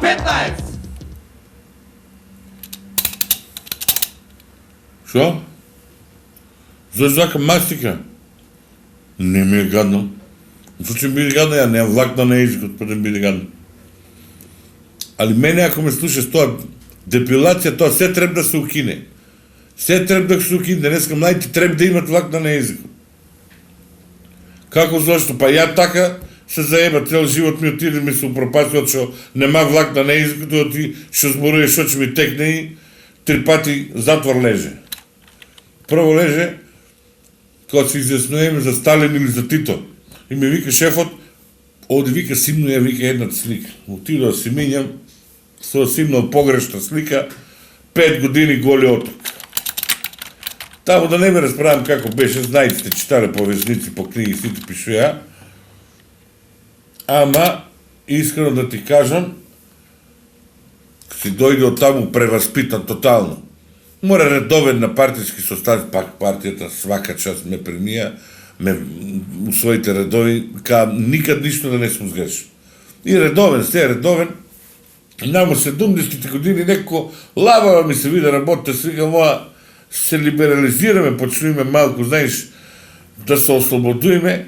K15! Що? Злежака мастика. Не ми е гадно. В случай ми е гадно, ја не влакна на езикот, па да ми е гадно. Али мене ако ме слушаш тоа депилација, тоа се треба да се укине. Се треба да се укине. Денеска младите треба да имат влакна на езикот. Како зашто? Па ја така се заеба цел живот ми отиде ми се упропастуват што нема влакна на езикот, и ти што зборуваш што ќе ми текне и 3 пати затвор леже. Прво леже кога се изјаснуваме за Сталин или за Тито. И ми вика шефот, оди вика симно ја вика една слика. Отидо да си минјам, со симнал погрешна слика, 5 години голи оток. Таму да не ме расправам како беше, знаете, читале по весници, по книги, сите пишу ја. Ама, искрено да ти кажам, си дојде од таму преваспитан тотално. Мора редовен на партиски состав, пак партијата свака час ме примија, у своите редови, никад ништо да не сум сгрешил. И редовен, сте редовен, намо 70-те години некако лабава ми се вида работа, сега моја се либерализираме, почнуваме малку, знаеш, да се ослободуеме,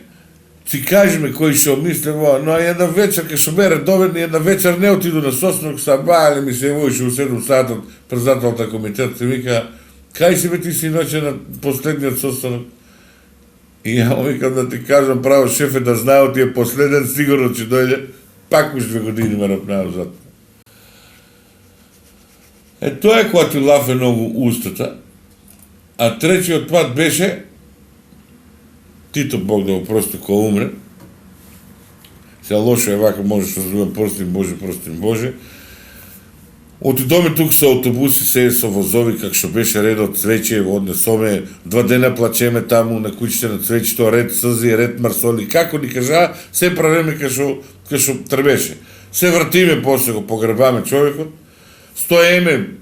си кажеме кој ќе омисле, но една вечер, кај што бе редовен, една вечер не отиду на состанок, сабајале ми се војше у 7 сата од председателта комитет, се вика, кај си бе ти синоќе на последниот состанок? И ја викам да ти кажам право, шефе, да знаел ти е последен, сигурно ќе дојде, пак уж 2 години ме напнава зад. Тоа е кога ти лафе многу устата, а третиот пат беше Тито, Бог да го прости, кој умре. Сега лошо е вака, можеш да разбивам, прости Боже. Отидоме тук со автобуси, се со возови, как што беше редот цвеќе, однесоме, 2 дена плачеме таму на куќите на цвеќето, ред сълзи, ред марсоли. Како ни кажа, се правиме кај што требеше. Се вратиме, после го погребаме човекот, стоеме,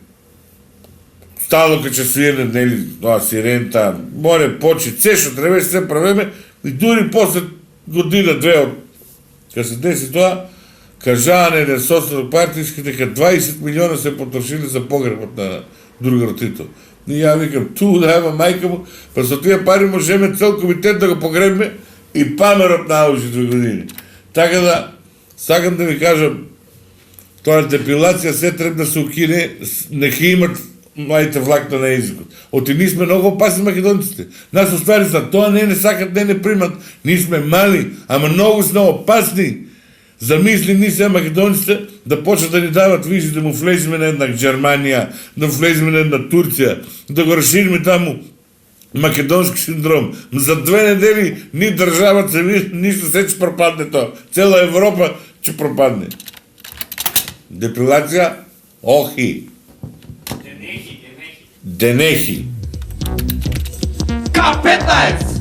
стално кај ќе свирене, нели, тоа сирента, море, почи, се што требеше, се правиме, и дури после година, 2 од кога се деси тоа, кажаане на состанок партијски дека 20 милиона се потрошили за погребот на другарот Тито. И ја викам, ту да ема мајка му, па со тие пари можеме цел комитет да го погребме и памерот научи 2 години. Така да, сакам да ви кажам, тоа депилација се треба да се укине, нека имат младите влакна на езикот. Оти ние сме многу опасни македонците. Нас оствари за тоа не сакат, не примат. Ние сме мали, ама многу сме опасни. Замисли ние се македонците да почнат да ни дават визи, да му влеземе на една Германија, да влеземе на една Турција, да го расшириме таму македонски синдром. За 2 недели ни државата се вижда, ништо се ќе пропадне тоа. Цела Европа ќе пропадне. Депилација, охи. Денехи. K15!